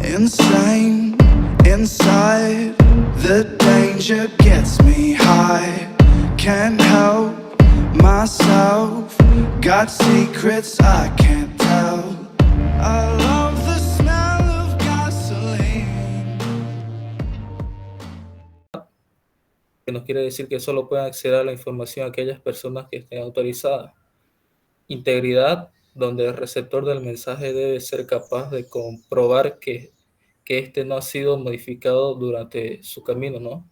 Insane, inside, the danger gets me high. Can't help myself, got secrets I can't tell. I love the smell of gasoline. Que nos quiere decir que solo pueden acceder a la información aquellas personas que estén autorizadas. Integridad, donde el receptor del mensaje debe ser capaz de comprobar que éste no ha sido modificado durante su camino, ¿no?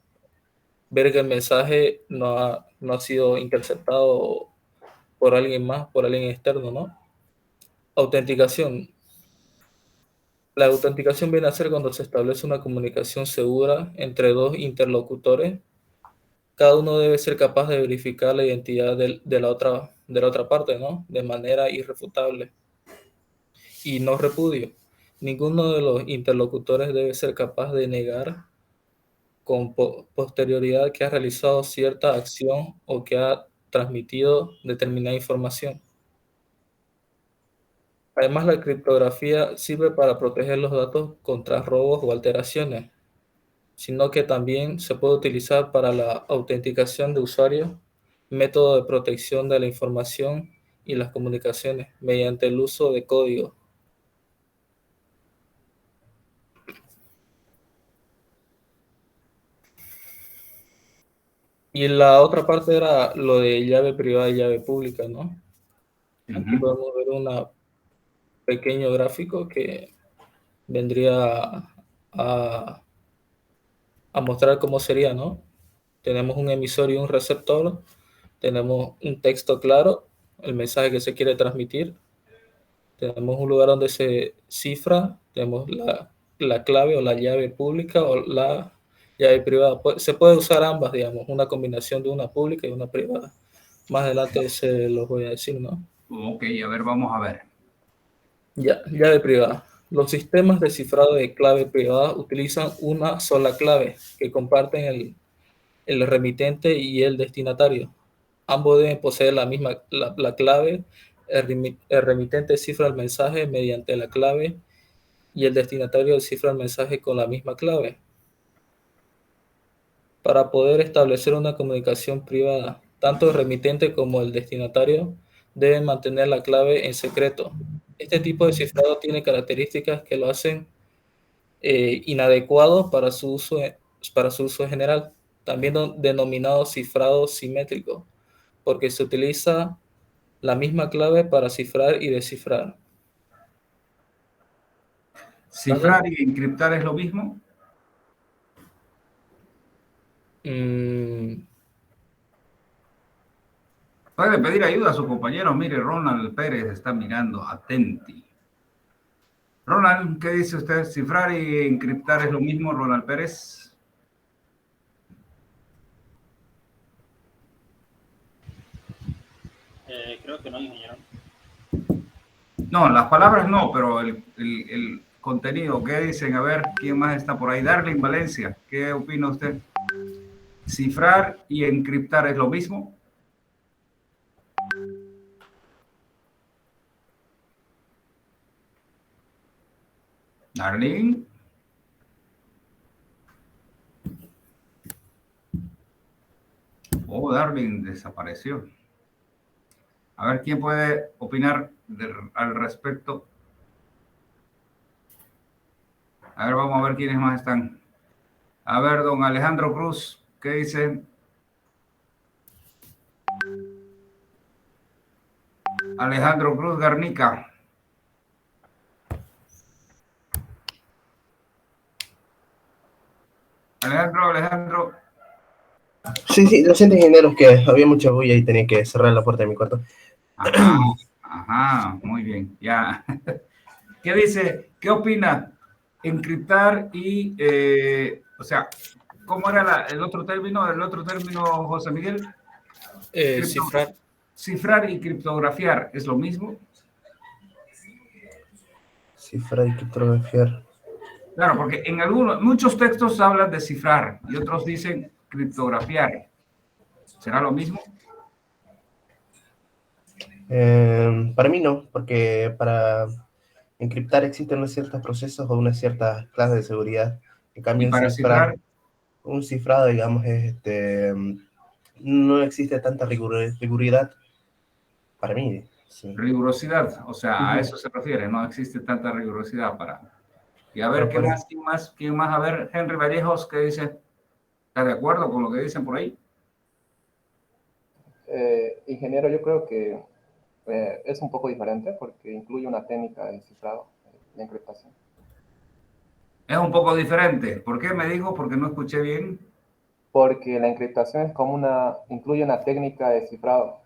Ver que el mensaje no ha sido interceptado por alguien más, por alguien externo, ¿no? Autenticación. La autenticación viene a ser cuando se establece una comunicación segura entre dos interlocutores. Cada uno debe ser capaz de verificar la identidad de la otra parte, ¿no? De manera irrefutable. Y no repudio. Ninguno de los interlocutores debe ser capaz de negar con posterioridad que ha realizado cierta acción o que ha transmitido determinada información. Además, la criptografía sirve para proteger los datos contra robos o alteraciones, sino que también se puede utilizar para la autenticación de usuarios, método de protección de la información y las comunicaciones mediante el uso de código. Y la otra parte era lo de llave privada y llave pública, ¿no? Aquí podemos ver un pequeño gráfico que vendría a mostrar cómo sería, ¿no? Tenemos un emisor y un receptor, tenemos un texto claro, el mensaje que se quiere transmitir, tenemos un lugar donde se cifra, tenemos la clave o la llave pública o la llave privada. Se puede usar ambas, digamos, una combinación de una pública y una privada. Más adelante se los voy a decir, ¿no? Ok, a ver, vamos a ver. Llave privada. Los sistemas de cifrado de clave privada utilizan una sola clave que comparten el remitente y el destinatario. Ambos deben poseer la misma la clave. El remitente cifra el mensaje mediante la clave y el destinatario cifra el mensaje con la misma clave. Para poder establecer una comunicación privada, tanto el remitente como el destinatario deben mantener la clave en secreto. Este tipo de cifrado tiene características que lo hacen inadecuado para su uso general, también denominado cifrado simétrico, porque se utiliza la misma clave para cifrar y descifrar. ¿Cifrar y encriptar es lo mismo? Puede pedir ayuda a su compañero. Mire, Ronald Pérez está mirando, atenti. Ronald, ¿qué dice usted? ¿Cifrar y encriptar es lo mismo, Ronald Pérez? Creo que no, ingeniero. No, las palabras no, pero el contenido, ¿qué dicen? A ver, ¿quién más está por ahí? Darling Valencia, ¿qué opina usted? ¿Cifrar y encriptar es lo mismo? Darling. Oh, Darling desapareció. A ver, ¿quién puede opinar al respecto? A ver, vamos a ver quiénes más están. A ver, don Alejandro Cruz, ¿qué dice? Alejandro Cruz Garnica. Alejandro. Sí, lo siento, ingeniero, que había mucha bulla y tenía que cerrar la puerta de mi cuarto. Ajá, muy bien, ya. ¿Qué dice? ¿Qué opina? Encriptar y, o sea, ¿cómo era el otro término? El otro término, José Miguel. Cifrar. Cifrar y criptografiar, ¿es lo mismo? Cifrar y criptografiar. Claro, porque en muchos textos hablan de cifrar y otros dicen criptografiar. ¿Será lo mismo? Para mí no, porque para encriptar existen unos ciertos procesos o unas ciertas clases de seguridad. En Y cambio, para cifrar, un cifrado, digamos, no existe tanta riguridad para mí. Sí. rigurosidad, o sea, a Ujú. eso se refiere, no existe tanta rigurosidad para... Y a ver, Pero ¿qué por, más? ¿Quién más? ¿Quién más? A ver, Henry Vallejos, ¿qué dice? ¿Está de acuerdo con lo que dicen por ahí? Ingeniero, yo creo que es un poco diferente porque incluye una técnica de cifrado, de encriptación. Es un poco diferente. ¿Por qué me dijo? Porque no escuché bien. Porque la encriptación es como incluye una técnica de cifrado.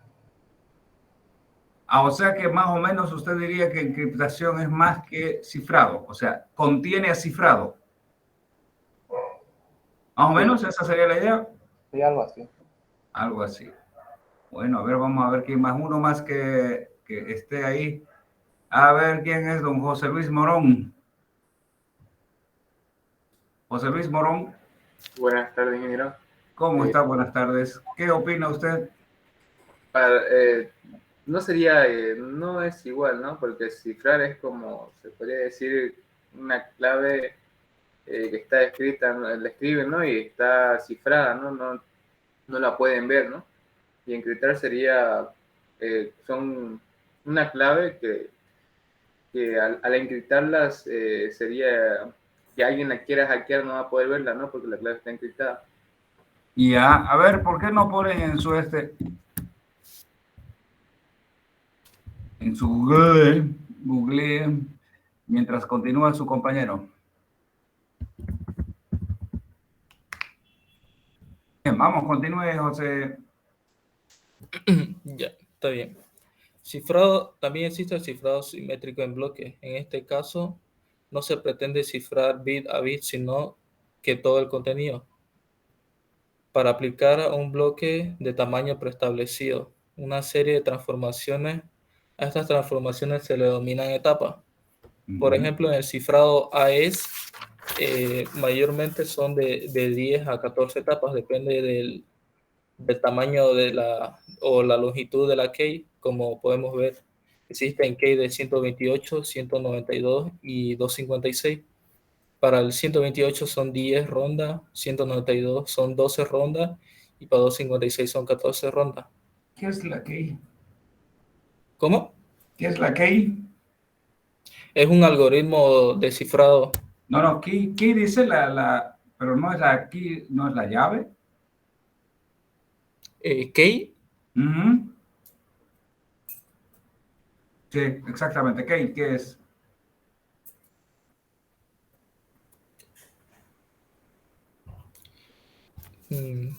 Ah, o sea que más o menos usted diría que encriptación es más que cifrado, o sea, contiene a cifrado. Más o Sí, menos esa sería la idea. sí, algo así. Algo así. Bueno, a ver, vamos a ver quién más, uno más que esté ahí. A ver quién es don José Luis Morón. José Luis Morón, Buenas tardes, ingeniero. ¿cómo Eh, está? Buenas tardes. ¿Qué opina usted? para, eh, no sería, no es igual, ¿no? Porque cifrar es como, se podría decir, una clave que está escrita, la escriben, ¿no? Y está cifrada, ¿no? No la pueden ver, ¿no? Y encriptar sería, son una clave que al encriptarlas sería que alguien la quiera hackear no va a poder verla, ¿no? Porque la clave está encriptada. Ya, a ver, ¿por qué no ponen en su Google, mientras continúa su compañero? Bien, vamos, continúe, José. Ya, está bien. Cifrado, también existe el cifrado simétrico en bloque. En este caso, no se pretende cifrar bit a bit, sino que todo el contenido. Para aplicar a un bloque de tamaño preestablecido, una serie de transformaciones, a estas transformaciones se le denominan etapas. Por ejemplo, en el cifrado AES, mayormente son de 10 a 14 etapas, depende del tamaño o la longitud de la key, como podemos ver. Existen key de 128, 192 y 256. Para el 128 son 10 rondas, 192 son 12 rondas y para 256 son 14 rondas. ¿Qué es la key? ¿Cómo? ¿Qué es la key? Es un algoritmo descifrado. No, no, key dice pero no es la key, no es la llave. Key, Ujú. Sí, exactamente. Key, ¿qué es? mm,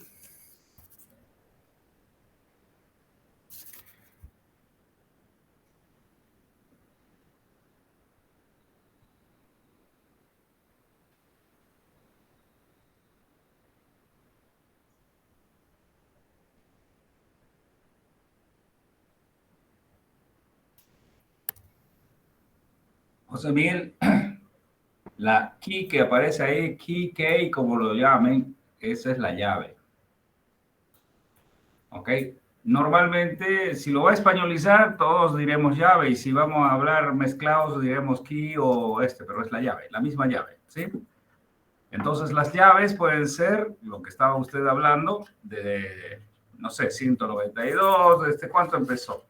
José Miguel, la key que aparece ahí, key, como lo llamen, esa es la llave. ¿Ok? Normalmente, si lo va a españolizar, todos diremos llave, y si vamos a hablar mezclados, diremos key o pero es la llave, la misma llave, ¿sí? Entonces, las llaves pueden ser lo que estaba usted hablando, de, no sé, 192, ¿cuánto empezó?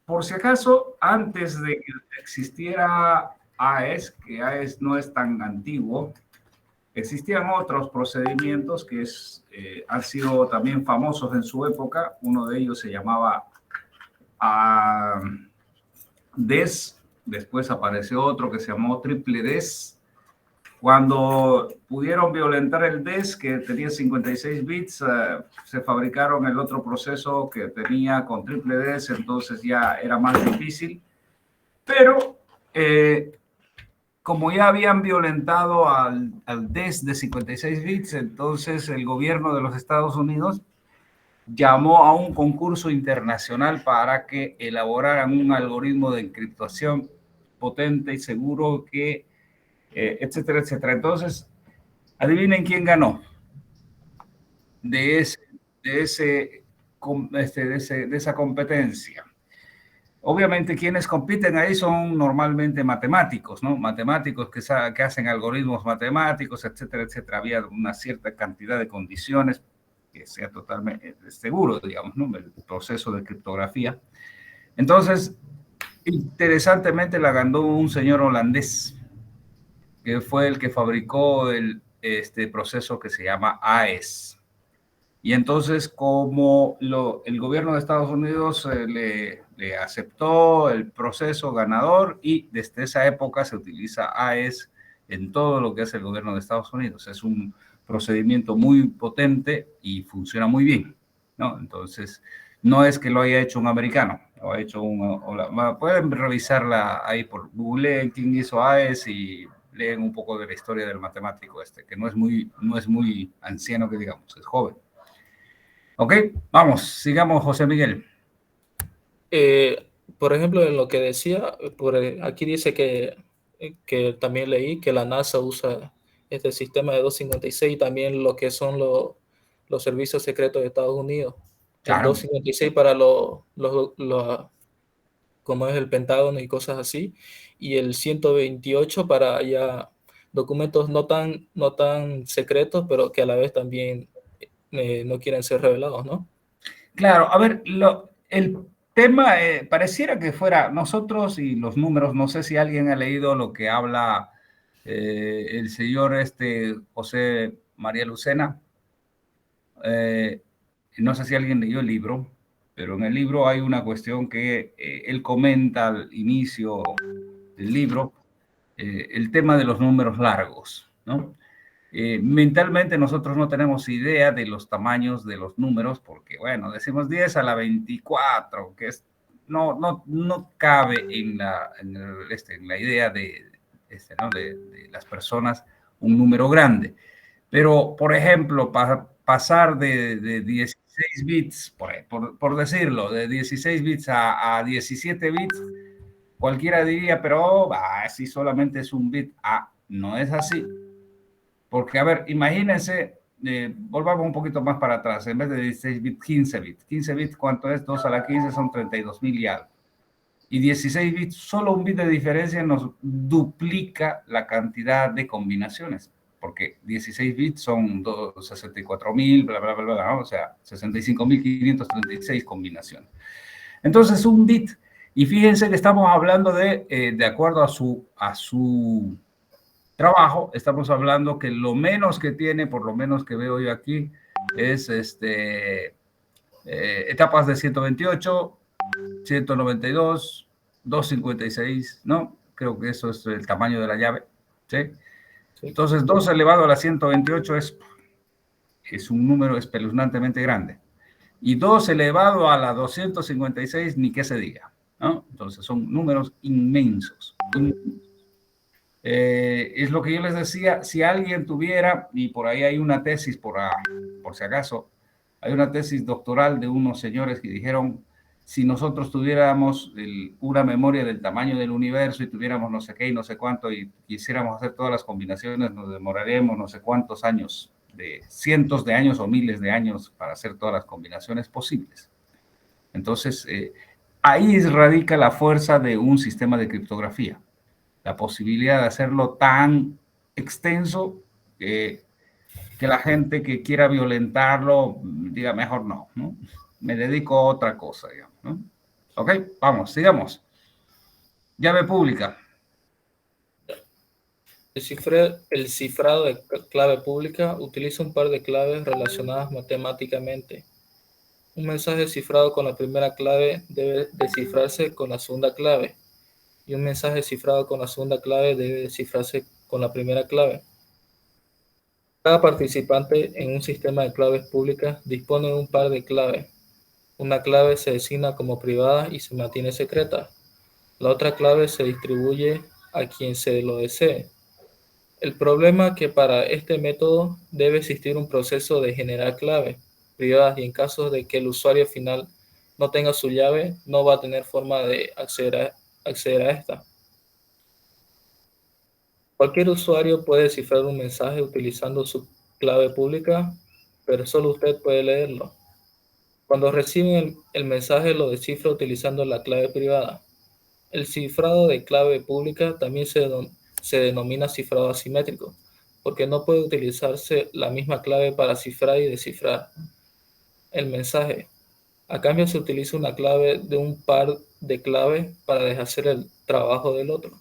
Por si acaso, antes de que existiera AES, que AES no es tan antiguo, existían otros procedimientos que han sido también famosos en su época. Uno de ellos se llamaba DES, después apareció otro que se llamó triple DES. Cuando pudieron violentar el DES, que tenía 56 bits, se fabricaron el otro proceso que tenía con triple DES, entonces ya era más difícil. Pero como ya habían violentado al DES de 56 bits, entonces el gobierno de los Estados Unidos llamó a un concurso internacional para que elaboraran un algoritmo de encriptación potente y seguro que, etcétera, etcétera. Entonces, adivinen quién ganó de ese de esa competencia. Obviamente quienes compiten ahí son normalmente matemáticos, ¿no? Matemáticos que hacen algoritmos matemáticos, etcétera, etcétera. Había una cierta cantidad de condiciones que sea totalmente seguro, digamos, ¿no? El proceso de criptografía. Entonces, interesantemente la ganó un señor holandés, que fue el que fabricó este proceso que se llama AES. Y entonces, como el gobierno de Estados Unidos le aceptó el proceso ganador, y desde esa época se utiliza AES en todo lo que es el gobierno de Estados Unidos. Es un procedimiento muy potente y funciona muy bien, ¿no? Entonces, no es que lo haya hecho un americano, lo ha hecho pueden revisarla ahí por Google, quién hizo AES, y leen un poco de la historia del matemático que no es muy anciano, que digamos, es joven. Ok, vamos, sigamos, José Miguel. Por ejemplo, en lo que decía, aquí dice que también leí que la NASA usa este sistema de 256 y también lo que son los servicios secretos de Estados Unidos. El Claro. 256 para como es el Pentágono y cosas así, y el 128 para ya documentos no tan secretos, pero que a la vez también no quieren ser revelados, ¿no? Claro, a ver, el tema pareciera que fuera nosotros y los números. No sé si alguien ha leído lo que habla el señor José María Lucena. No sé si alguien leyó el libro, pero en el libro hay una cuestión que él comenta al inicio del libro, el tema de los números largos, ¿no? Mentalmente nosotros no tenemos idea de los tamaños de los números, porque, bueno, decimos 10 a la 24, que no cabe en la idea ¿no? de las personas un número grande. Pero, por ejemplo, pasar de 16 bits, por decirlo, de 16 bits a 17 bits, cualquiera diría, pero si solamente es un bit. No es así. Porque, a ver, imagínense, volvamos un poquito más para atrás, en vez de 16 bits, 15 bits. 15 bits, ¿cuánto es? 2 a la 15 son 32.000 y algo. Y 16 bits, solo un bit de diferencia nos duplica la cantidad de combinaciones, porque 16 bits son 64.000, bla, bla, bla, bla, ¿no? O sea, 65.536 combinaciones. Entonces, un bit, y fíjense que estamos hablando de acuerdo a su trabajo, estamos hablando que lo menos que tiene, por lo menos que veo yo aquí, es etapas de 128, 192, 256, ¿no? Creo que eso es el tamaño de la llave, ¿sí? Sí. Entonces, 2 elevado a la 128 es un número espeluznantemente grande. Y 2 elevado a la 256, ni qué se diga, ¿no? Entonces, son números inmensos. Es lo que yo les decía, si alguien tuviera, y por ahí hay una tesis, por si acaso, hay una tesis doctoral de unos señores que dijeron, si nosotros tuviéramos una memoria del tamaño del universo y tuviéramos no sé qué y no sé cuánto y quisiéramos hacer todas las combinaciones, nos demoraremos no sé cuántos años, de cientos de años o miles de años para hacer todas las combinaciones posibles. Entonces, ahí radica la fuerza de un sistema de criptografía. La posibilidad de hacerlo tan extenso que la gente que quiera violentarlo diga mejor no, ¿no? Me dedico a otra cosa, digamos, ¿no? Ok, vamos, sigamos. Llave pública. El cifrado de clave pública utiliza un par de claves relacionadas matemáticamente. Un mensaje cifrado con la primera clave debe descifrarse con la segunda clave, y un mensaje cifrado con la segunda clave debe descifrarse con la primera clave. Cada participante en un sistema de claves públicas dispone de un par de claves. Una clave se designa como privada y se mantiene secreta. La otra clave se distribuye a quien se lo desee. El problema es que para este método debe existir un proceso de generar claves privadas, y en caso de que el usuario final no tenga su llave, no va a tener forma de acceder a esta. Cualquier usuario puede descifrar un mensaje utilizando su clave pública, pero solo usted puede leerlo. Cuando reciben el mensaje lo descifra utilizando la clave privada. El cifrado de clave pública también se denomina cifrado asimétrico, porque no puede utilizarse la misma clave para cifrar y descifrar el mensaje. A cambio se utiliza una clave de un par de claves para deshacer el trabajo del otro.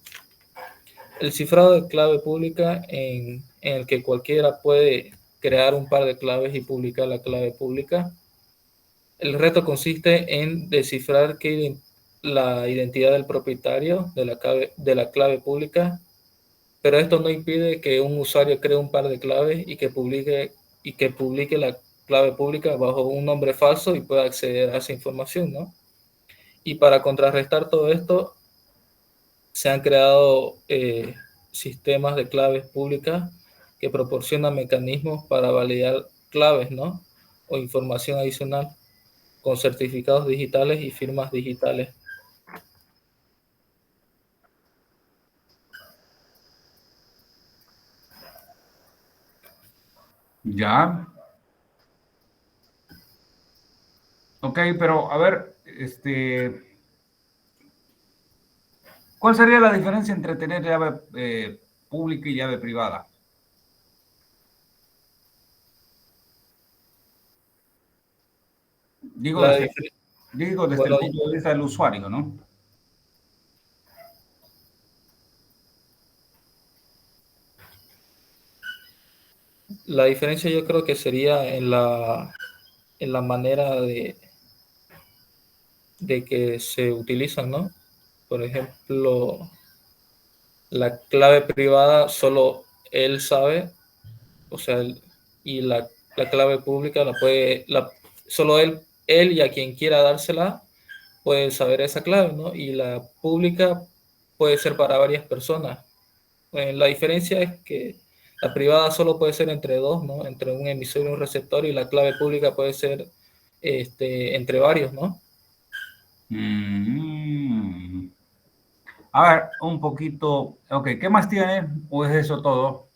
El cifrado de clave pública en el que cualquiera puede crear un par de claves y publicar la clave pública. El reto consiste en descifrar la identidad del propietario de la clave pública, pero esto no impide que un usuario cree un par de claves y que publique la clave pública bajo un nombre falso y pueda acceder a esa información, ¿no? Y para contrarrestar todo esto, se han creado sistemas de claves públicas que proporcionan mecanismos para validar claves, ¿no? O información adicional con certificados digitales y firmas digitales. Ya. Ok, pero a ver, ¿cuál sería la diferencia entre tener llave pública y llave privada? Digo La desde, dif- digo desde el bueno, punto de vista del usuario, ¿no? la diferencia yo creo que sería en la manera de que se utilizan, ¿no? Por ejemplo, la clave privada solo él sabe, o sea, y la clave pública solo él y a quien quiera dársela puede saber esa clave, ¿no? Y la pública puede ser para varias personas. La diferencia es que la privada solo puede ser entre dos, ¿no? Entre un emisor y un receptor, y la clave pública puede ser entre varios, ¿no? Mm. A ver, un poquito. Ok, ¿qué más tiene? ¿O es eso todo?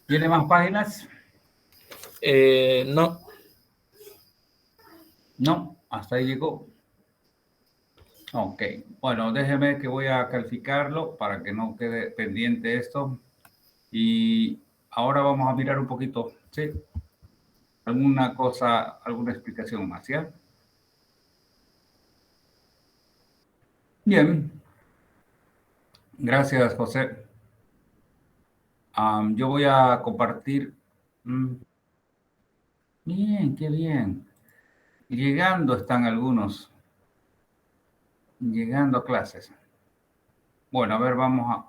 ¿Tiene más páginas? No, No, hasta ahí llegó. Ok, bueno, déjeme que voy a calificarlo para que no quede pendiente esto. Y ahora vamos a mirar un poquito, ¿sí? Alguna cosa, alguna explicación más, ¿ya? Bien, gracias, José. Yo voy a compartir. mm, Bien, qué bien. Llegando están algunos, llegando a clases. Bueno, a ver, vamos a...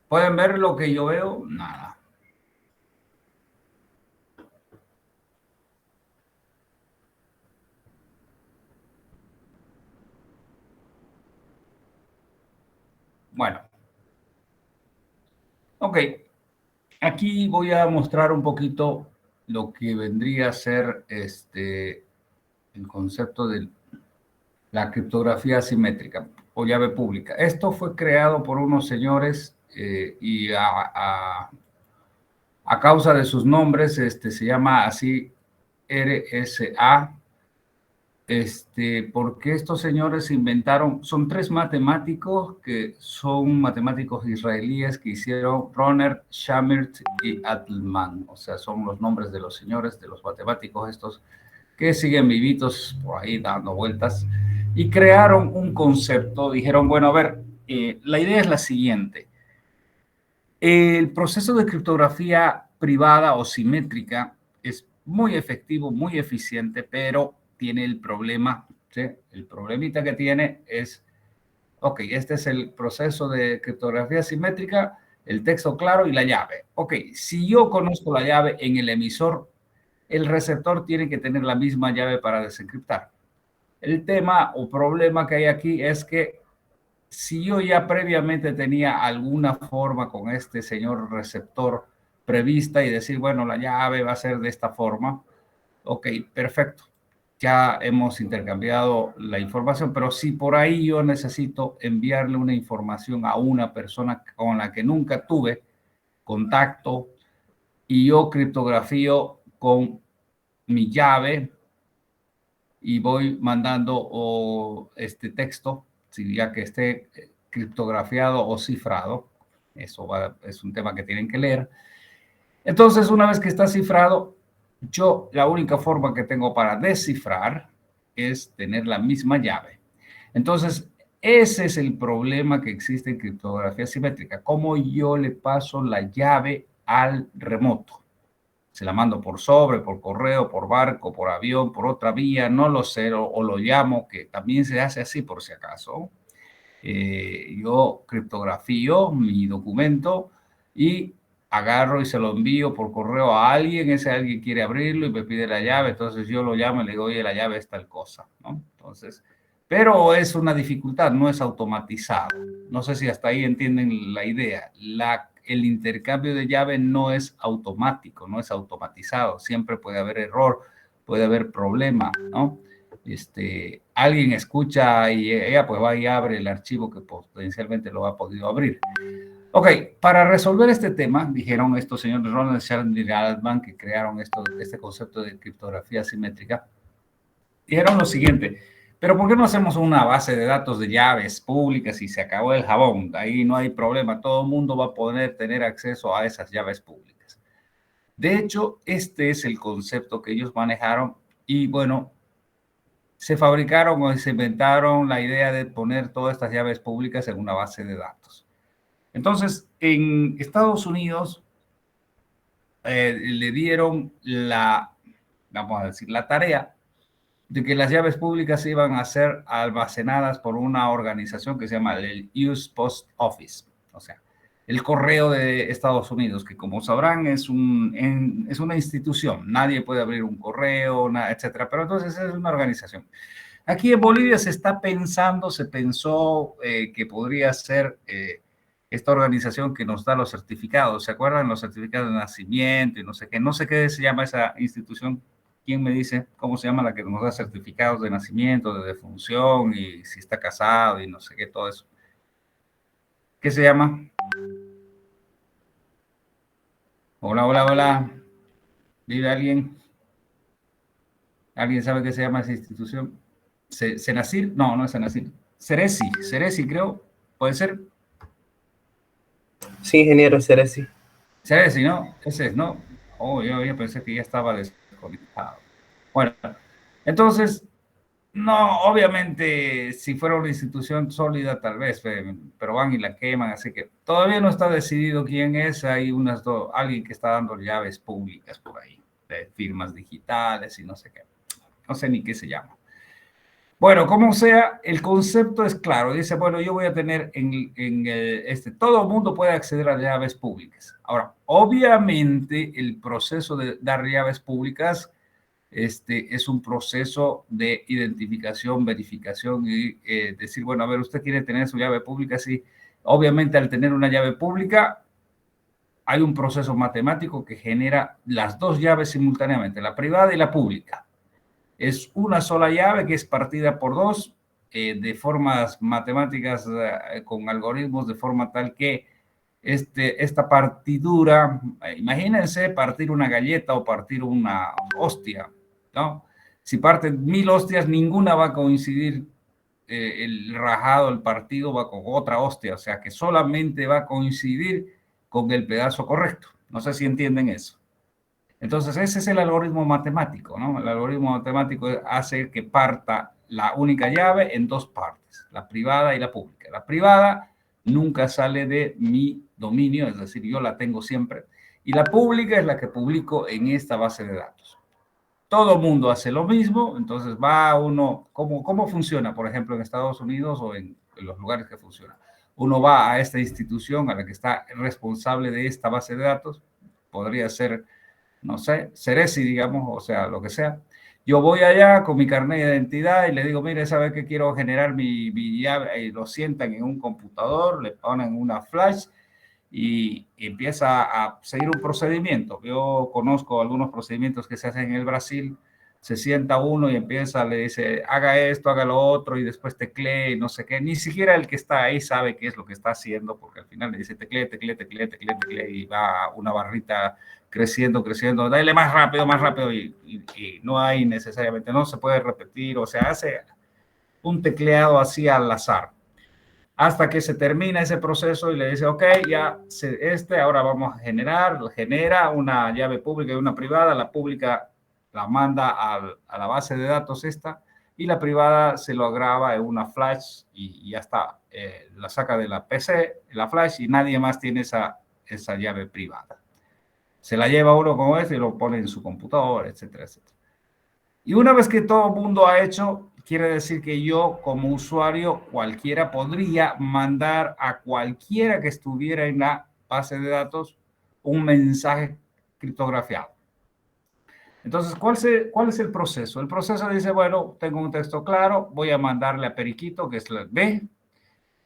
¿Pueden ver lo que yo veo? Nada. Bueno, ok. Aquí voy a mostrar un poquito lo que vendría a ser el concepto de la criptografía asimétrica o llave pública. Esto fue creado por unos señores y a causa de sus nombres se llama así RSA, porque estos señores inventaron, son tres matemáticos que son matemáticos israelíes que hicieron Roner, Shamir y Adleman, o sea, son los nombres de los señores, de los matemáticos estos que siguen vivitos por ahí dando vueltas y crearon un concepto, dijeron, bueno, a ver, la idea es la siguiente, el proceso de criptografía privada o simétrica es muy efectivo, muy eficiente, pero tiene el problema, ¿sí? El problemita que tiene es, ok, este es el proceso de criptografía simétrica, el texto claro y la llave. Ok, si yo conozco la llave en el emisor, el receptor tiene que tener la misma llave para desencriptar. El tema o problema que hay aquí es que si yo ya previamente tenía alguna forma con este señor receptor prevista y decir, bueno, la llave va a ser de esta forma, ok, perfecto. ya hemos intercambiado la información, pero si por ahí yo necesito enviarle una información a una persona con la que nunca tuve contacto y yo criptografío con mi llave y voy mandando este texto, ya que esté criptografiado o cifrado, es un tema que tienen que leer. Entonces, una vez que está cifrado, yo la única forma que tengo para descifrar es tener la misma llave. Entonces, ese es el problema que existe en criptografía simétrica. ¿Cómo yo le paso la llave al remoto? Se la mando por sobre, por correo, por barco, por avión, por otra vía, no lo sé, o lo llamo, que también se hace así por si acaso. Yo criptografío mi documento y agarro y se lo envío por correo a alguien, ese alguien quiere abrirlo y me pide la llave, entonces yo lo llamo y le digo, oye, la llave es tal cosa, ¿no? Entonces, pero es una dificultad, no es automatizado. No sé si hasta ahí entienden la idea. El intercambio de llave no es automático, no es automatizado. Siempre puede haber error, puede haber problema, ¿no? Alguien escucha y ella pues va y abre el archivo que potencialmente lo ha podido abrir. Ok, para resolver este tema, dijeron estos señores Ronald Sheldon y Altman, que crearon este concepto de criptografía simétrica, dijeron lo siguiente: pero ¿por qué no hacemos una base de datos de llaves públicas y se acabó el jabón? Ahí no hay problema, todo el mundo va a poder tener acceso a esas llaves públicas. De hecho, este es el concepto que ellos manejaron y bueno, se fabricaron o se inventaron la idea de poner todas estas llaves públicas en una base de datos. Entonces, en Estados Unidos le dieron vamos a decir, la tarea de que las llaves públicas iban a ser almacenadas por una organización que se llama el US Post Office, o sea, el correo de Estados Unidos, que como sabrán es una institución, nadie puede abrir un correo, etcétera, pero entonces es una organización. Aquí en Bolivia se pensó que podría ser esta organización que nos da los certificados, ¿se acuerdan? Los certificados de nacimiento y no sé qué se llama esa institución. ¿Quién me dice cómo se llama la que nos da certificados de nacimiento, de defunción y si está casado y no sé qué, todo eso? ¿Qué se llama? Hola, hola, hola. ¿Vive alguien? ¿Alguien sabe qué se llama esa institución? ¿Senacir? No, no es Senacir. Ceresi, creo. ¿Puede ser? Sí, ingeniero Ceresi. Ceresi, ¿no? Ese es, ¿no? Oh, yo pensé que ya estaba desconectado. Bueno, entonces, no, obviamente, si fuera una institución sólida, tal vez, pero van y la queman, así que todavía no está decidido quién es. Hay alguien que está dando llaves públicas por ahí, de firmas digitales y no sé qué. No sé ni qué se llama. Bueno, como sea, el concepto es claro. Dice, bueno, yo voy a tener todo el mundo puede acceder a llaves públicas. Ahora, obviamente, el proceso de dar llaves públicas es un proceso de identificación, verificación y decir, bueno, a ver, usted quiere tener su llave pública. Sí, obviamente, al tener una llave pública, hay un proceso matemático que genera las dos llaves simultáneamente, la privada y la pública. Es una sola llave que es partida por dos de formas matemáticas con algoritmos de forma tal que esta partidura, imagínense partir una galleta o partir una hostia, ¿no? Si parten 1000 hostias, ninguna va a coincidir, el rajado, el partido va con otra hostia, o sea que solamente va a coincidir con el pedazo correcto. No sé si entienden eso. Entonces, ese es el algoritmo matemático, ¿no? El algoritmo matemático hace que parta la única llave en dos partes, la privada y la pública. La privada nunca sale de mi dominio, es decir, yo la tengo siempre, y la pública es la que publico en esta base de datos. Todo mundo hace lo mismo, entonces va uno, ¿cómo funciona? Por ejemplo, en Estados Unidos o en los lugares que funciona. Uno va a esta institución a la que está responsable de esta base de datos, podría ser, no sé, Ceresi, digamos, o sea, lo que sea. Yo voy allá con mi carnet de identidad y le digo, mire, ¿sabe qué? Quiero generar mi llave, y lo sientan en un computador, le ponen una flash y empieza a seguir un procedimiento. Yo conozco algunos procedimientos que se hacen en el Brasil, se sienta uno y empieza, le dice, haga esto, haga lo otro, y después teclee y no sé qué. Ni siquiera el que está ahí sabe qué es lo que está haciendo, porque al final le dice teclee, teclee, teclee, teclee, teclee, y va una barrita creciendo, creciendo, dale más rápido, y no hay necesariamente, no se puede repetir, o sea, hace un tecleado así al azar, hasta que se termina ese proceso y le dice, ok, ya, ahora vamos a genera una llave pública y una privada, la pública la manda a la base de datos esta, y la privada se lo graba en una flash y ya está, la saca de la PC, la flash, y nadie más tiene esa llave privada. Se la lleva uno como este y lo pone en su computador, etcétera, etcétera. Y una vez que todo el mundo ha hecho, quiere decir que yo como usuario cualquiera podría mandar a cualquiera que estuviera en la base de datos un mensaje criptografiado. Entonces, ¿cuál es el proceso? El proceso dice, bueno, tengo un texto claro, voy a mandarle a Periquito, que es la B.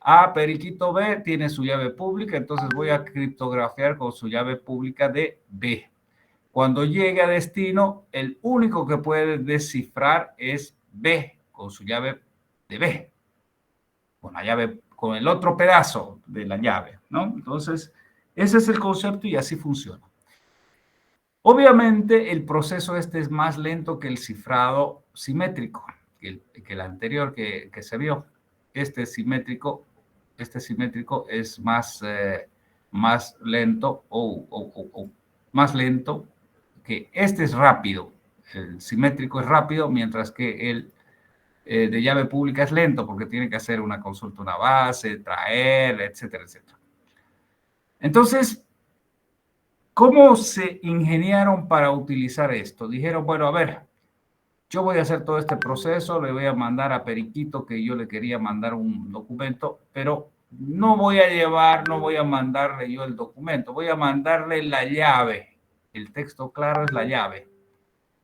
A Periquito B tiene su llave pública, entonces voy a criptografiar con su llave pública de B. Cuando llegue a destino, el único que puede descifrar es B, con su llave de B, con la llave, con el otro pedazo de la llave, ¿no? Entonces, ese es el concepto y así funciona. Obviamente, el proceso este es más lento que el cifrado simétrico, que el anterior que se vio. Este simétrico es más lento más lento, que este es rápido. El simétrico es rápido, mientras que el de llave pública es lento, porque tiene que hacer una consulta a una base, traer, etcétera, etcétera. Entonces, ¿cómo se ingeniaron para utilizar esto? Dijeron, bueno, a ver, yo voy a hacer todo este proceso, le voy a mandar a Periquito, que yo le quería mandar un documento, pero no voy a mandarle yo el documento, voy a mandarle la llave. El texto claro es la llave.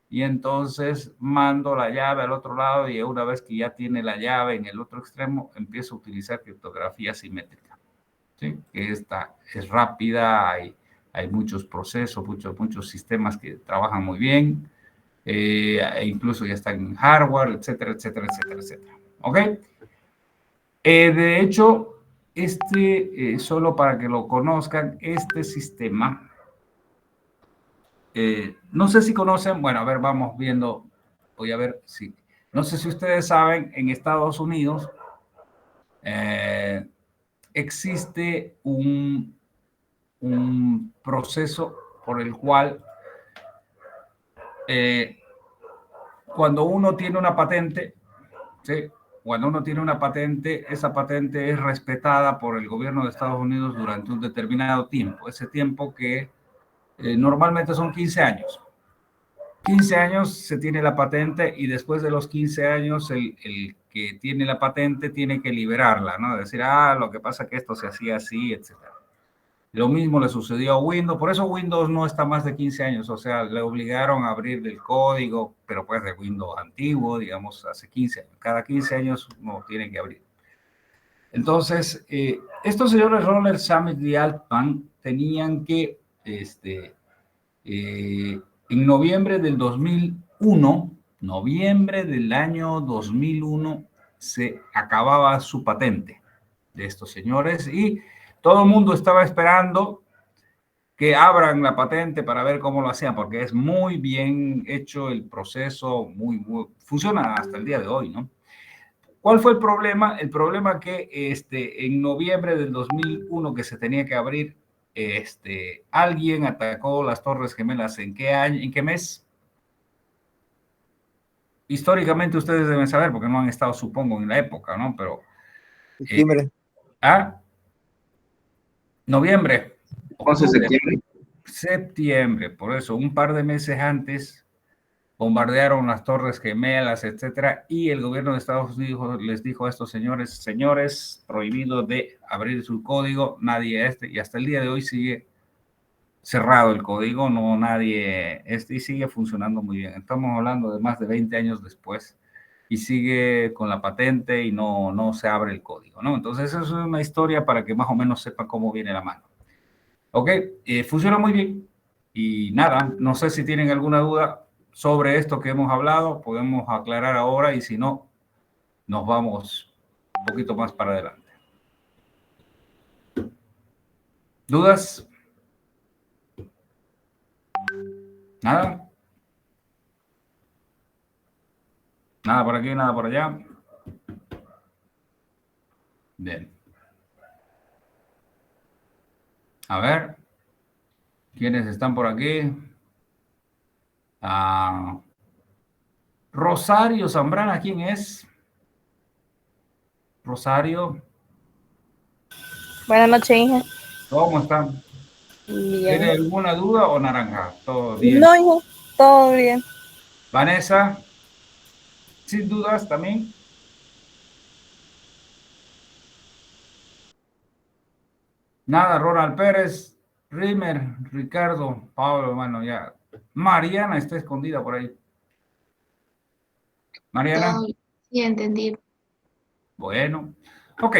Y entonces mando la llave al otro lado, y una vez que ya tiene la llave en el otro extremo, empiezo a utilizar criptografía simétrica. ¿Sí? Que esta es rápida, hay muchos procesos, muchos sistemas que trabajan muy bien, e incluso ya están en hardware, etcétera, etcétera, etcétera, etcétera. ¿Ok? De hecho, solo para que lo conozcan, este sistema, no sé si conocen, bueno, a ver, vamos viendo, voy a ver si, no sé si ustedes saben, en Estados Unidos existe un proceso por el cual cuando uno tiene una patente, ¿sí? Cuando uno tiene una patente, esa patente es respetada por el gobierno de Estados Unidos durante un determinado tiempo. Ese tiempo que normalmente son 15 años. 15 años se tiene la patente, y después de los 15 años el que tiene la patente tiene que liberarla, ¿no? Decir, lo que pasa es que esto se hacía así, etcétera. Lo mismo le sucedió a Windows, por eso Windows no está más de 15 años, o sea, le obligaron a abrir el código, pero pues de Windows antiguo, digamos, hace 15 años. Cada 15 años no tiene que abrir. Entonces, estos señores Roller Summit y Altman tenían que, en noviembre del 2001, noviembre del año 2001, se acababa su patente de estos señores, y todo el mundo estaba esperando que abran la patente para ver cómo lo hacían, porque es muy bien hecho el proceso, funciona hasta el día de hoy, ¿no? ¿Cuál fue el problema? El problema que en noviembre del 2001, que se tenía que abrir, alguien atacó las Torres Gemelas. ¿En qué año? ¿En qué mes? Históricamente ustedes deben saber, porque no han estado, supongo, en la época, ¿no? Pero Septiembre. Noviembre. 11 de septiembre. Septiembre, por eso, un par de meses antes bombardearon las Torres Gemelas, etcétera, y el gobierno de Estados Unidos les dijo a estos señores, prohibido de abrir su código, nadie y hasta el día de hoy sigue cerrado el código, no nadie, y sigue funcionando muy bien. Estamos hablando de más de 20 años después, y sigue con la patente y no se abre el código, ¿no? Entonces, eso es una historia para que más o menos sepan cómo viene la mano. Ok, funciona muy bien. Y nada, no sé si tienen alguna duda sobre esto que hemos hablado, podemos aclarar ahora y si no, nos vamos un poquito más para adelante. ¿Dudas? ¿Nada? ¿Nada por aquí, nada por allá? Bien. A ver, ¿quiénes están por aquí? Rosario Zambrana, ¿quién es? Rosario, Buenas noches, hija. ¿cómo están? ¿Tiene Bien. alguna duda o naranja? Todo bien. No, hijo, todo bien. Vanessa, sin dudas también. Nada, Ronald Pérez, Rimer, Ricardo, Pablo, bueno, ya. Mariana está escondida por ahí. Mariana, Todo, sí, entendí. bueno. Ok,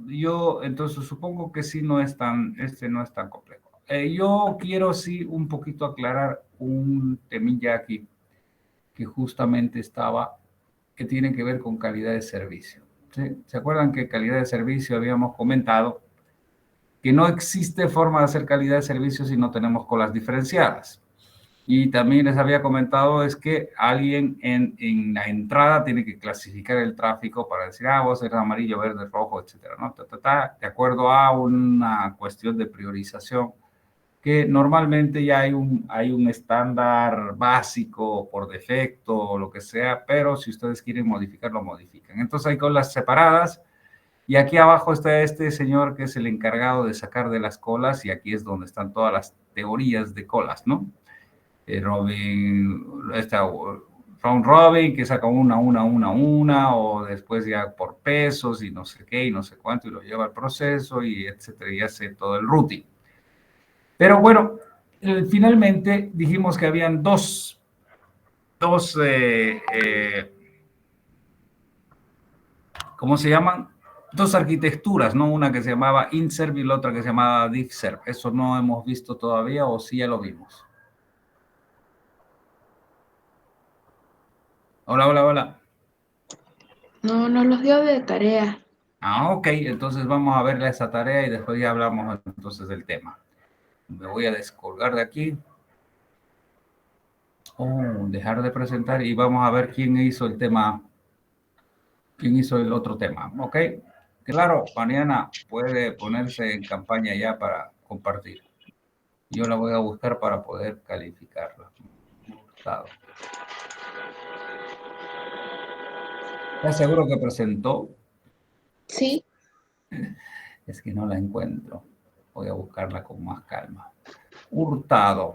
yo entonces supongo que sí no es tan, no es tan complejo. Yo quiero sí un poquito aclarar un temilla aquí que justamente estaba, que tiene que ver con calidad de servicio. ¿Sí? ¿Se acuerdan que calidad de servicio habíamos comentado que no existe forma de hacer calidad de servicio si no tenemos colas diferenciadas? Y también les había comentado es que alguien en la entrada tiene que clasificar el tráfico para decir, vos eres amarillo, verde, rojo, etcétera, ¿no? De acuerdo a una cuestión de priorización que normalmente ya hay un estándar básico por defecto o lo que sea, pero si ustedes quieren modificar, lo modifican. Entonces hay colas separadas y aquí abajo está este señor que es el encargado de sacar de las colas y aquí es donde están todas las teorías de colas, ¿no? Round Robin, que saca una, o después ya por pesos y no sé qué y no sé cuánto y lo lleva al proceso y etcétera, y hace todo el routing. Pero bueno, finalmente dijimos que habían dos ¿cómo se llaman? Dos arquitecturas, ¿no? Una que se llamaba InServ y la otra que se llamaba DiffServ. Eso no hemos visto todavía o sí ya lo vimos. Hola, hola, hola. No, nos los dio de tarea. Ok, entonces vamos a ver esa tarea y después ya hablamos entonces del tema. Me voy a descolgar de aquí. Dejar de presentar y vamos a ver quién hizo el tema, quién hizo el otro tema, ¿ok? Claro, Mariana puede ponerse en campaña ya para compartir. Yo la voy a buscar para poder calificarla. ¿Estás seguro que presentó? Sí, Es que no la encuentro. Voy a buscarla con más calma. Hurtado.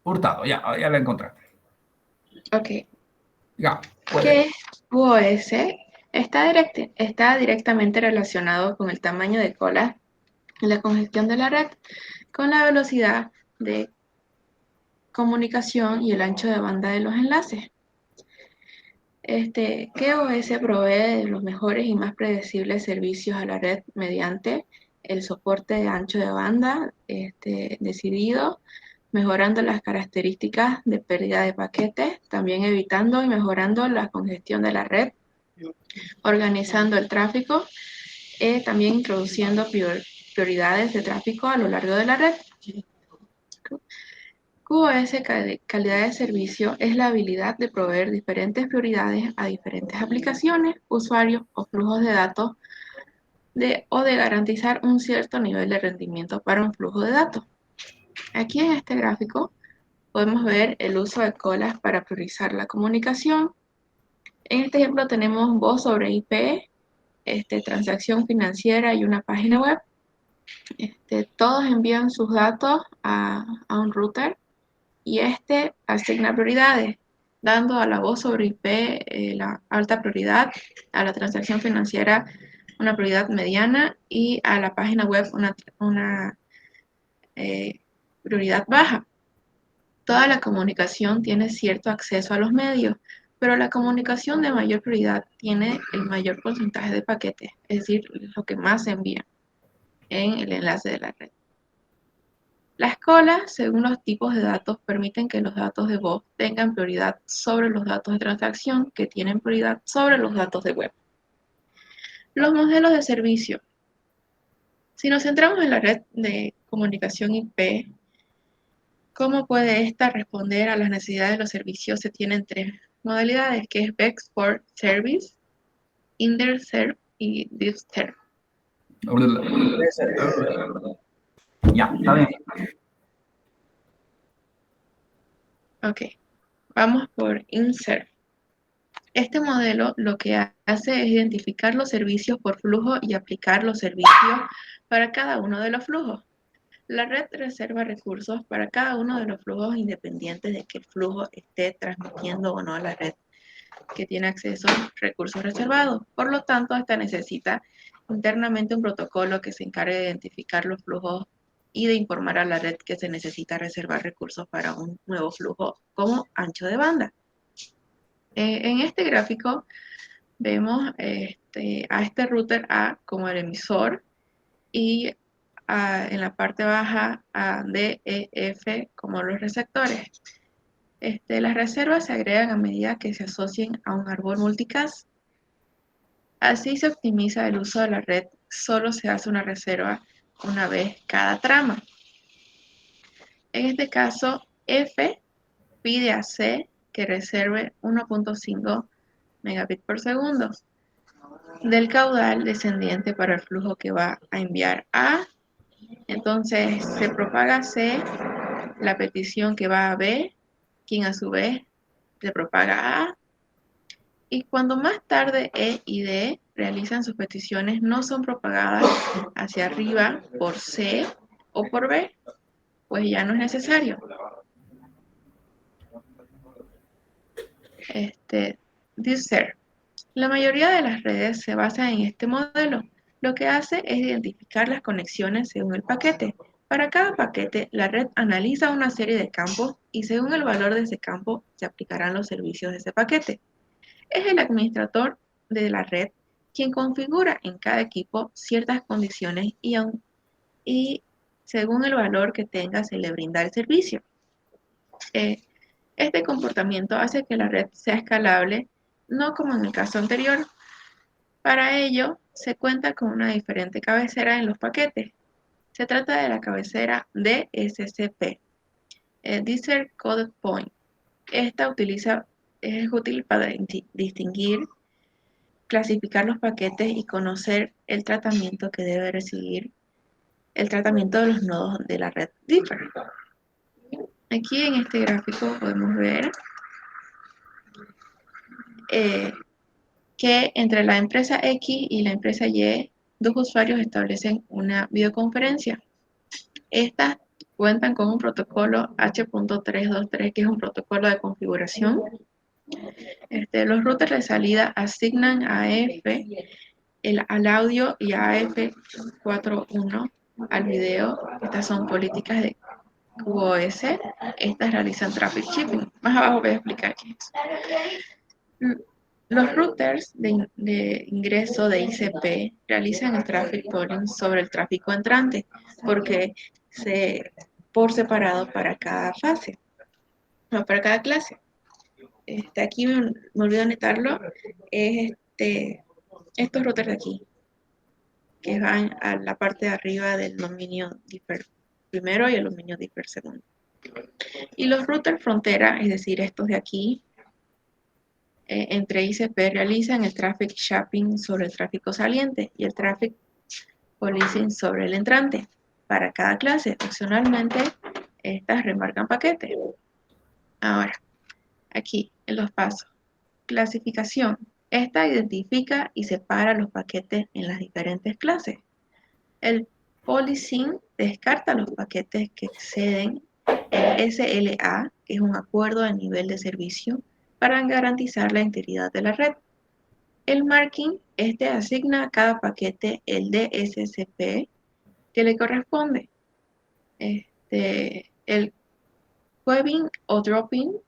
Hurtado, ya la encontré. ok. Ya, ¿Qué puede. es QoS? Está directamente relacionado con el tamaño de cola, la congestión de la red, con la velocidad de comunicación y el ancho de banda de los enlaces. QoS provee de los mejores y más predecibles servicios a la red mediante el soporte de ancho de banda decidido, mejorando las características de pérdida de paquetes, también evitando y mejorando la congestión de la red, organizando el tráfico, también introduciendo prioridades de tráfico a lo largo de la red. QoS calidad de servicio es la habilidad de proveer diferentes prioridades a diferentes aplicaciones, usuarios o flujos de datos o de garantizar un cierto nivel de rendimiento para un flujo de datos. Aquí en este gráfico podemos ver el uso de colas para priorizar la comunicación. En este ejemplo tenemos voz sobre IP, transacción financiera y una página web. Todos envían sus datos a un router y asigna prioridades, dando a la voz sobre IP la alta prioridad, a la transacción financiera una prioridad mediana y a la página web una prioridad baja. Toda la comunicación tiene cierto acceso a los medios, pero la comunicación de mayor prioridad tiene el mayor porcentaje de paquetes, es decir, lo que más se envía en el enlace de la red. Las colas, según los tipos de datos, permiten que los datos de voz tengan prioridad sobre los datos de transacción, que tienen prioridad sobre los datos de web. Los modelos de servicio. Si nos centramos en la red de comunicación IP, ¿cómo puede esta responder a las necesidades de los servicios? Se tienen tres modalidades, que es Export Service, InterServe y DiffServe. Ya, está bien. Ok, vamos por InServe. Este modelo lo que hace es identificar los servicios por flujo y aplicar los servicios para cada uno de los flujos. La red reserva recursos para cada uno de los flujos independientes de que el flujo esté transmitiendo o no a la red que tiene acceso a recursos reservados. Por lo tanto, esta necesita internamente un protocolo que se encargue de identificar los flujos y de informar a la red que se necesita reservar recursos para un nuevo flujo como ancho de banda. En este gráfico vemos a este router A como el emisor y en la parte baja a D, E, F como los receptores. Las reservas se agregan a medida que se asocien a un árbol multicast. Así se optimiza el uso de la red. Solo se hace una reserva una vez cada trama. En este caso, F pide a C que reserve 1.5 megabits por segundo del caudal descendiente para el flujo que va a enviar A. Entonces se propaga a C la petición que va a B, quien a su vez se propaga a A. Y cuando más tarde E y D realizan sus peticiones, no son propagadas hacia arriba por C o por B, pues ya no es necesario. DiffServe. La mayoría de las redes se basan en este modelo. Lo que hace es identificar las conexiones según el paquete. Para cada paquete, la red analiza una serie de campos y según el valor de ese campo se aplicarán los servicios de ese paquete. Es el administrador de la red quien configura en cada equipo ciertas condiciones y según el valor que tenga se le brinda el servicio. Este comportamiento hace que la red sea escalable, no como en el caso anterior. Para ello, se cuenta con una diferente cabecera en los paquetes. Se trata de la cabecera DSCP, Desert Coded Point. Esta es útil para distinguir, clasificar los paquetes y conocer el tratamiento que debe recibir el tratamiento de los nodos de la red Differ. Aquí en este gráfico podemos ver que entre la empresa X y la empresa Y, dos usuarios establecen una videoconferencia. Estas cuentan con un protocolo H.323, que es un protocolo de configuración. Los routers de salida asignan a AF al audio y a AF41 al video. Estas son políticas de QoS. Estas realizan traffic shipping. Más abajo voy a explicar qué es. Los routers de ingreso de ICP realizan el traffic pooling sobre el tráfico entrante, porque por separado para cada fase, no para cada clase. Aquí me olvidé anotarlo, es estos routers de aquí, que van a la parte de arriba del dominio differ primero y el dominio differ segundo. Y los routers frontera, es decir, estos de aquí, entre ICP realizan el traffic shaping sobre el tráfico saliente y el traffic policing sobre el entrante. Para cada clase, opcionalmente, estas remarcan paquetes. Ahora, aquí, en los pasos. Clasificación. Esta identifica y separa los paquetes en las diferentes clases. El policing descarta los paquetes que exceden el SLA, que es un acuerdo de nivel de servicio, para garantizar la integridad de la red. El marking, asigna a cada paquete el DSCP que le corresponde. El webbing o dropping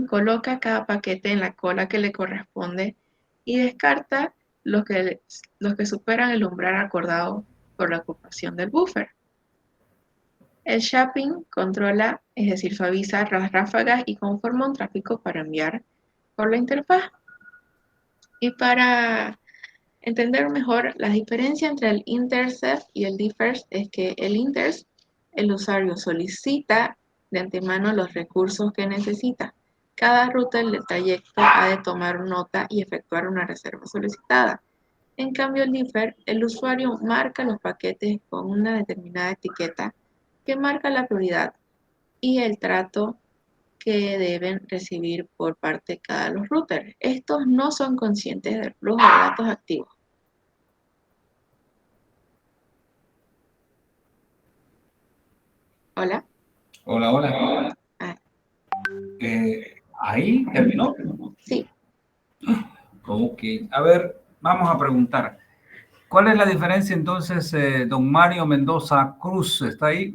coloca cada paquete en la cola que le corresponde y descarta los que superan el umbral acordado por la ocupación del buffer. El shaping controla, es decir, suaviza las ráfagas y conforma un tráfico para enviar por la interfaz. Y para entender mejor la diferencia entre el intercept y el differs es que el intercept, el usuario solicita de antemano los recursos que necesita. Cada router del trayecto ha de tomar nota y efectuar una reserva solicitada. En cambio, el differ, el usuario marca los paquetes con una determinada etiqueta que marca la prioridad y el trato que deben recibir por parte de cada los routers. Estos no son conscientes del flujo de datos activos. Hola. Hola, hola. Ah, Ahí terminó. sí, Ok. A ver, vamos a preguntar. ¿Cuál es la diferencia entonces, don Mario Mendoza Cruz? ¿Está ahí?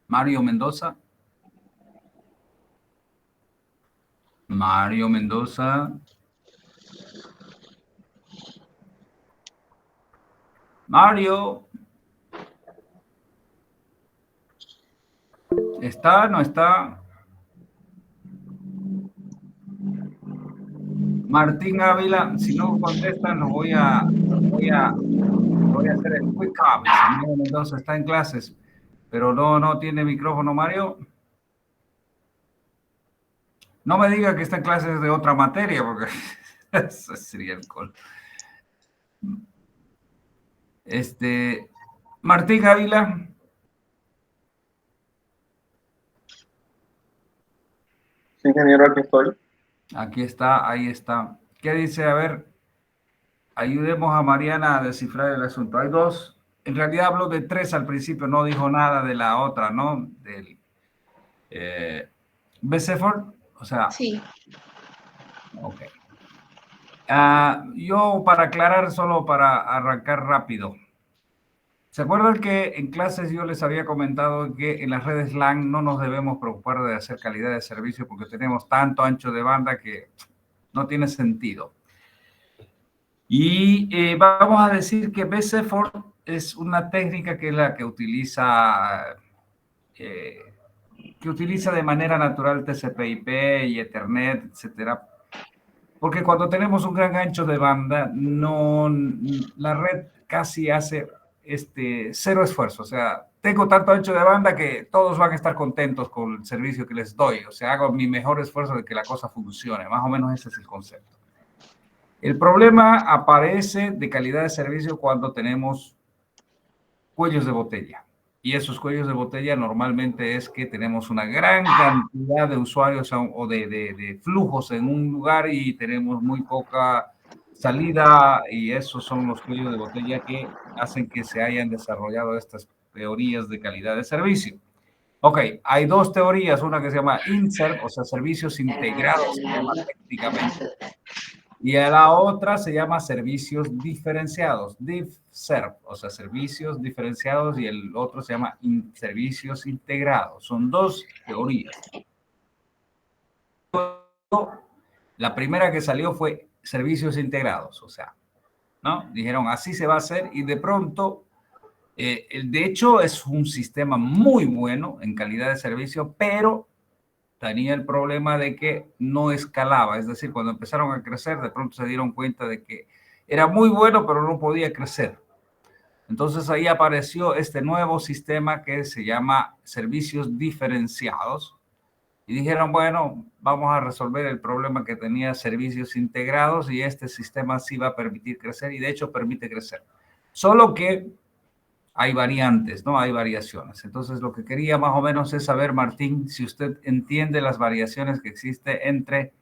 Mario Mendoza. Mario Mendoza. Mario. ¿Está? ¿No está? Martín Ávila, si no contestan, voy a hacer el quick up. Mario Mendoza está en clases, pero no tiene micrófono, Mario. No me diga que está en clases de otra materia, porque eso sería el colmo. Martín Ávila. Sí, ingeniero, aquí estoy. Aquí está, ahí está. ¿Qué dice? A ver, ayudemos a Mariana a descifrar el asunto. Hay dos, en realidad habló de tres al principio, no dijo nada de la otra, ¿no? Del Besefor, o sea, sí. ok. Yo para aclarar, solo para arrancar rápido. ¿Se acuerdan que en clases yo les había comentado que en las redes LAN no nos debemos preocupar de hacer calidad de servicio porque tenemos tanto ancho de banda que no tiene sentido? Y vamos a decir que BC4 es una técnica que es la que utiliza de manera natural TCP/IP y Ethernet, etcétera. Porque cuando tenemos un gran ancho de banda, la red casi hace cero esfuerzo. O sea, tengo tanto ancho de banda que todos van a estar contentos con el servicio que les doy. O sea, hago mi mejor esfuerzo de que la cosa funcione. Más o menos ese es el concepto. El problema aparece de calidad de servicio cuando tenemos cuellos de botella. Y esos cuellos de botella normalmente es que tenemos una gran cantidad de usuarios o de flujos en un lugar y tenemos muy poca salida, y esos son los cuellos de botella que hacen que se hayan desarrollado estas teorías de calidad de servicio. Ok, hay dos teorías, una que se llama INSERV, o sea, servicios integrados, se llama técnicamente, y a la otra se llama servicios diferenciados, DIFSERV, o sea, servicios diferenciados, y el otro se llama servicios integrados. Son dos teorías. La primera que salió fue servicios integrados, o sea, ¿no? Dijeron, así se va a hacer, y de pronto, de hecho, es un sistema muy bueno en calidad de servicio, pero tenía el problema de que no escalaba. Es decir, cuando empezaron a crecer, de pronto se dieron cuenta de que era muy bueno, pero no podía crecer. Entonces ahí apareció este nuevo sistema que se llama servicios diferenciados. Y dijeron, bueno, vamos a resolver el problema que tenía servicios integrados, y este sistema sí va a permitir crecer, y de hecho permite crecer. Solo que hay variantes, ¿no? Hay variaciones. Entonces, lo que quería más o menos es saber, Martín, si usted entiende las variaciones que existen entre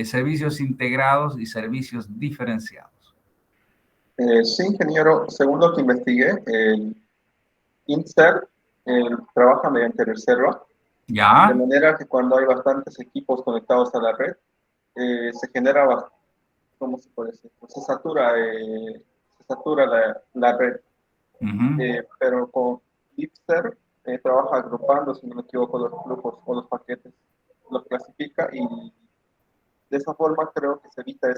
servicios integrados y servicios diferenciados. Sí, ingeniero, según lo que investigué, el INSERV trabaja mediante reserva, de ¿Ya? manera que cuando hay bastantes equipos conectados a la red, se genera, ¿cómo se puede decir? Pues se satura la red. Pero con DeepServe trabaja agrupando, si no me equivoco, los flujos o los paquetes, los clasifica, y de esa forma creo que se evita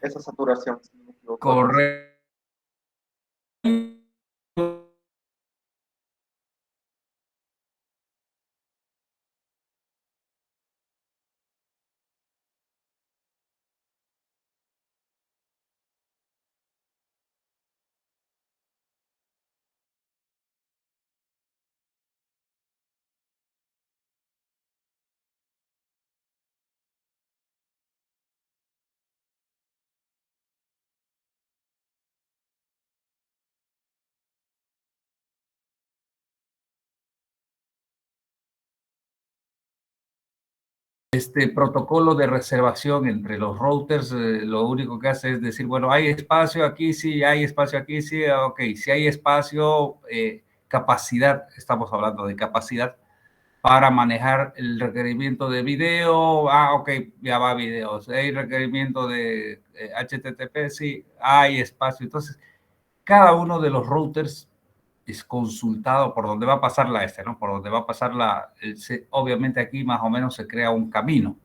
esa saturación, si no me equivoco. Correcto. este protocolo de reservación entre los routers, lo único que hace es decir, bueno, hay espacio aquí, sí, hay espacio aquí, sí, ok, si hay espacio, capacidad, estamos hablando de capacidad para manejar el requerimiento de video, ok, ya va videos, hay requerimiento de HTTP, sí, hay espacio, entonces cada uno de los routers es consultado por donde va a pasar la ¿no? Por donde va a pasar obviamente aquí más o menos se crea un camino,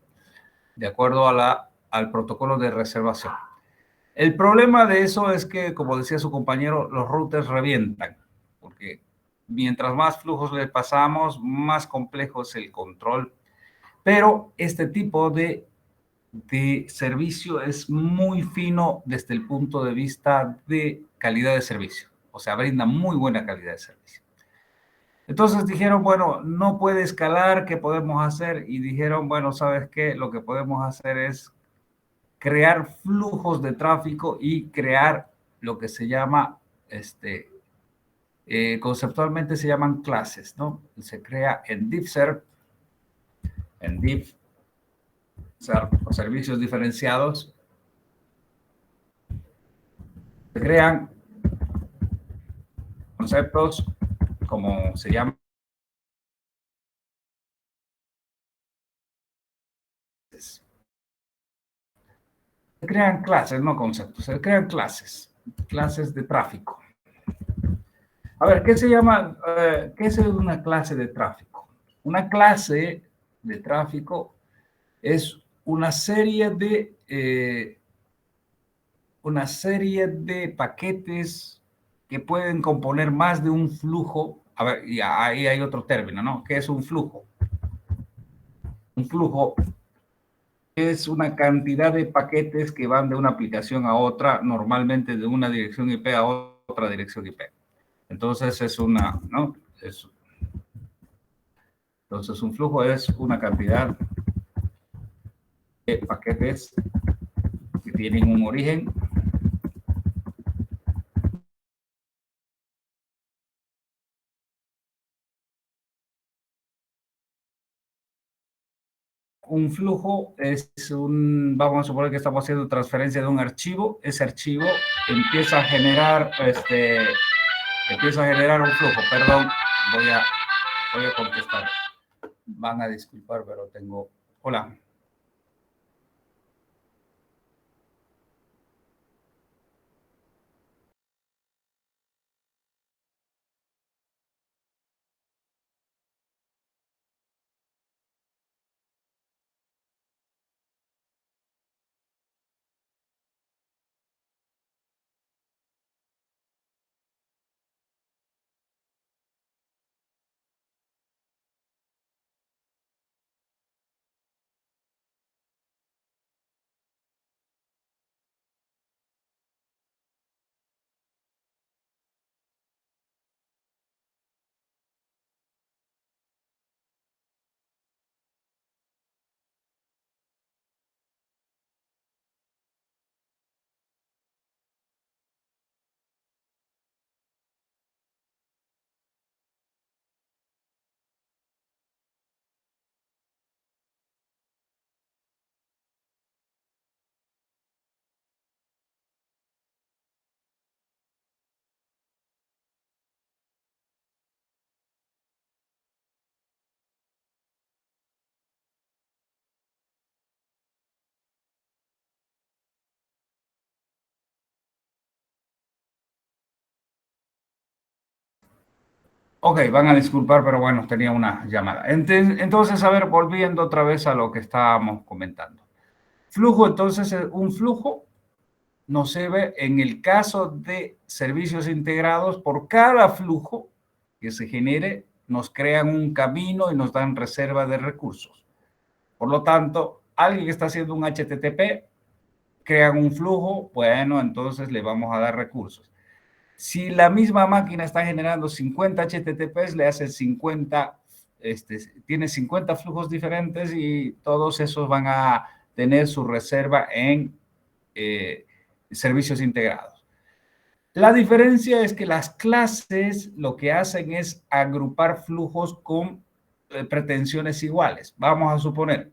de acuerdo al protocolo de reservación. El problema de eso es que, como decía su compañero, los routers revientan, porque mientras más flujos le pasamos, más complejo es el control. Pero este tipo de servicio es muy fino desde el punto de vista de calidad de servicio. O sea, brinda muy buena calidad de servicio. Entonces dijeron, bueno, no puede escalar, ¿qué podemos hacer? Y dijeron, bueno, ¿sabes qué? Lo que podemos hacer es crear flujos de tráfico y crear lo que se llama, conceptualmente se llaman clases, ¿no? Se crea en DivServ, o servicios diferenciados, se crean conceptos como se llama se crean clases, no conceptos, se crean clases de tráfico. A ver, ¿qué se llama? ¿Qué es una clase de tráfico? Una clase de tráfico es una serie de paquetes que pueden componer más de un flujo. A ver, y ahí hay otro término, ¿no? ¿Qué es un flujo? Un flujo es una cantidad de paquetes que van de una aplicación a otra, normalmente de una dirección IP a otra dirección IP. Entonces es ¿no? Entonces un flujo es una cantidad de paquetes que tienen un origen un flujo es vamos a suponer que estamos haciendo transferencia de un archivo, ese archivo empieza a generar un flujo. Perdón, voy a contestar. Van a disculpar, pero tengo... Hola. Ok, van a disculpar, pero bueno, tenía una llamada. Entonces, a ver, volviendo otra vez a lo que estábamos comentando. Flujo, entonces, un flujo nos sirve en el caso de servicios integrados. Por cada flujo que se genere, nos crean un camino y nos dan reserva de recursos. Por lo tanto, alguien que está haciendo un HTTP, crean un flujo, bueno, entonces le vamos a dar recursos. Si la misma máquina está generando 50 HTTPs, le hace 50, tiene 50 flujos diferentes y todos esos van a tener su reserva en servicios integrados. La diferencia es que las clases lo que hacen es agrupar flujos con pretensiones iguales. Vamos a suponer,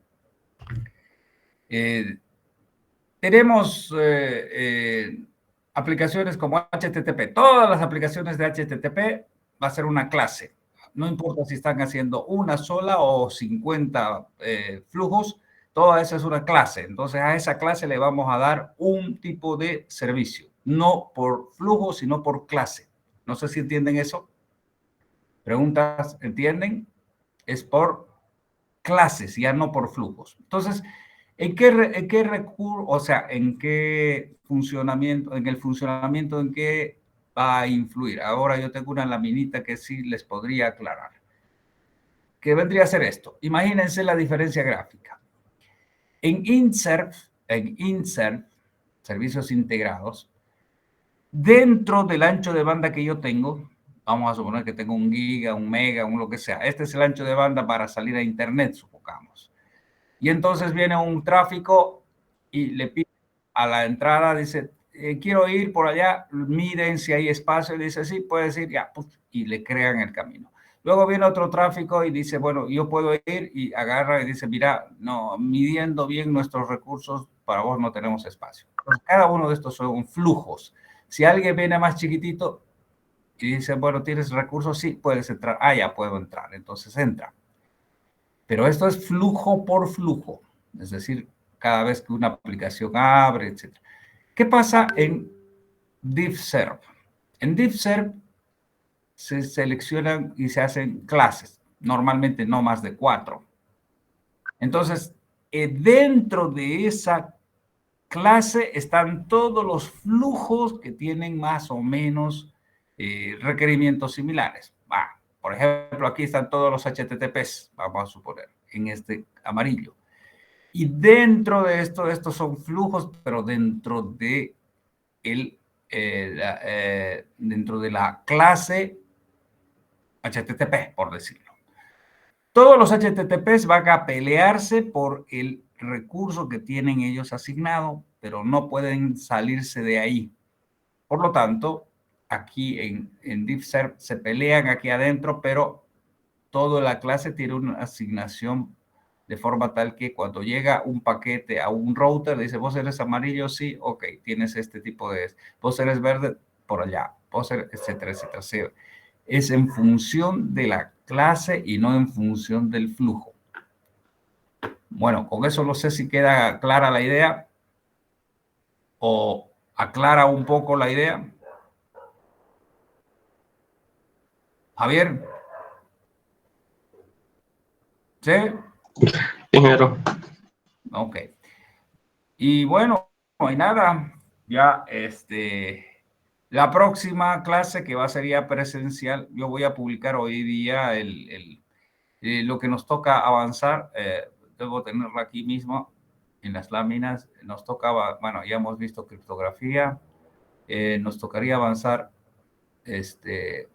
Tenemos aplicaciones como HTTP. Todas las aplicaciones de HTTP va a ser una clase. No importa si están haciendo una sola o 50 flujos, toda esa es una clase. Entonces a esa clase le vamos a dar un tipo de servicio. No por flujo, sino por clase. No sé si entienden eso. Preguntas, ¿entienden? Es por clases, ya no por flujos. Entonces, ¿en qué recurso, o sea, en qué funcionamiento, en el funcionamiento, en qué va a influir? Ahora yo tengo una laminita que sí les podría aclarar. ¿Qué vendría a ser esto? Imagínense la diferencia gráfica. En Insert, servicios integrados, dentro del ancho de banda que yo tengo, vamos a suponer que tengo 1 giga, 1 mega, un lo que sea. Este es el ancho de banda para salir a internet, supongamos. Y entonces viene un tráfico y le pide a la entrada, dice, quiero ir por allá, miden si hay espacio, y dice, sí, puedes ir, ya, y le crean el camino. Luego viene otro tráfico y dice, bueno, yo puedo ir, y agarra y dice, mira, no, midiendo bien nuestros recursos, para vos no tenemos espacio. Entonces, cada uno de estos son flujos. Si alguien viene más chiquitito y dice, bueno, ¿tienes recursos? Sí, puedes entrar. Ah, ya puedo entrar. Entonces entra. Pero esto es flujo por flujo. Es decir, cada vez que una aplicación abre, etc. ¿Qué pasa en DivServ? En DivServ se seleccionan y se hacen clases. Normalmente no más de 4. Entonces, dentro de esa clase están todos los flujos que tienen más o menos requerimientos similares. Por ejemplo, aquí están todos los HTTPs, vamos a suponer, en este amarillo. Y dentro de esto, estos son flujos, pero dentro de, dentro de la clase HTTP, por decirlo. Todos los HTTPs van a pelearse por el recurso que tienen ellos asignado, pero no pueden salirse de ahí. Por lo tanto, aquí en DivServ se pelean aquí adentro, pero toda la clase tiene una asignación de forma tal que cuando llega un paquete a un router, dice, vos eres amarillo, sí, ok, tienes este tipo de... Vos eres verde, por allá, vos eres, etcétera, etcétera. Es en función de la clase y no en función del flujo. Bueno, con eso no sé si queda clara la idea o aclara un poco la idea. Javier. ¿Sí? Ingeniero. Ok. Y bueno, no hay nada. Ya, la próxima clase que va a ser ya presencial, yo voy a publicar hoy día lo que nos toca avanzar. Debo tenerlo aquí mismo en las láminas. Nos tocaba, bueno, ya hemos visto criptografía. Nos tocaría avanzar,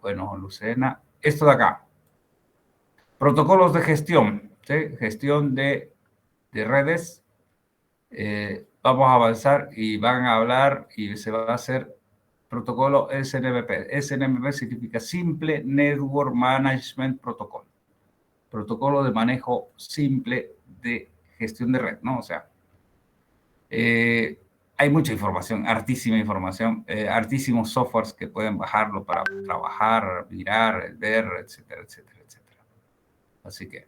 bueno, Lucena, esto de acá. Protocolos de gestión, ¿sí? Gestión de redes. Vamos a avanzar y van a hablar y se va a hacer protocolo SNMP. SNMP significa Simple Network Management Protocol. Protocolo de manejo simple de gestión de red, ¿no? O sea, hay mucha información, hartísima información, hartísimos softwares que pueden bajarlo para trabajar, mirar, ver, etcétera, etcétera, etcétera. Así que,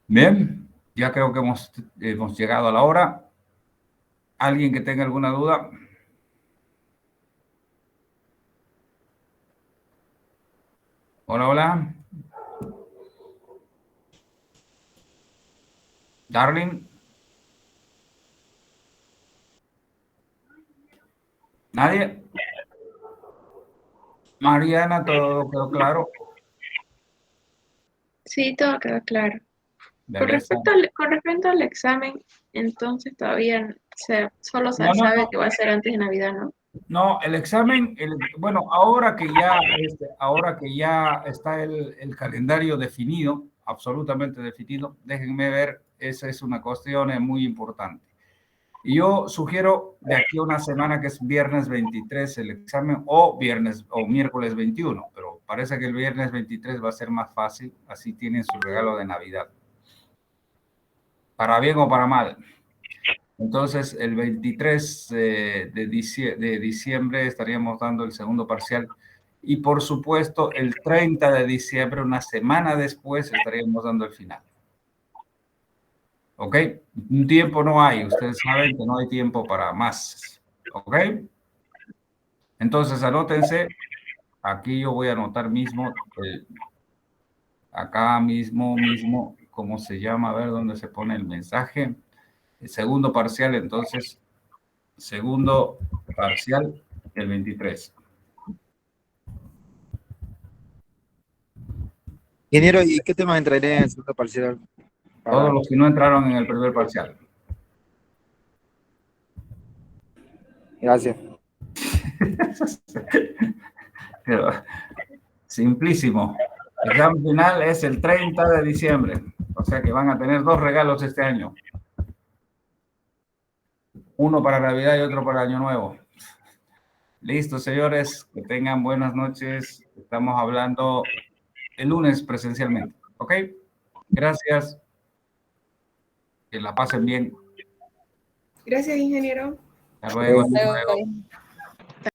bien, ya creo que hemos llegado a la hora. ¿Alguien que tenga alguna duda? Hola, hola. Darling. ¿Nadie? Mariana, ¿todo quedó claro? Sí, todo quedó claro. Con Belleza. respecto al examen, entonces todavía solo se No, sabe no. que va a ser antes de Navidad, ¿no? No, el examen, bueno, ahora que ya está el calendario definido, absolutamente definido, déjenme ver, esa es una cuestión muy importante. Y yo sugiero de aquí a una semana, que es viernes 23 el examen, o miércoles 21, pero parece que el viernes 23 va a ser más fácil, así tienen su regalo de Navidad. para bien o para mal. Entonces, el 23 de diciembre estaríamos dando el segundo parcial. Y por supuesto, el 30 de diciembre, una semana después, estaríamos dando el final. ¿Ok? Un tiempo no hay. Ustedes saben que no hay tiempo para más. ¿Ok? Entonces, anótense. Aquí yo voy a anotar mismo, acá mismo, ¿cómo se llama? A ver dónde se pone el mensaje. El segundo parcial, entonces, segundo parcial, el 23. Ingeniero, ¿y qué temas entraría en el segundo parcial? Todos los que no entraron en el primer parcial. Gracias. Pero, simplísimo. El examen final es el 30 de diciembre. O sea que van a tener 2 regalos este año. Uno para Navidad y otro para Año Nuevo. Listo, señores. Que tengan buenas noches. Estamos hablando el lunes presencialmente. ¿Ok? Gracias. Que la pasen bien. Gracias, ingeniero. Hasta luego. Hasta luego.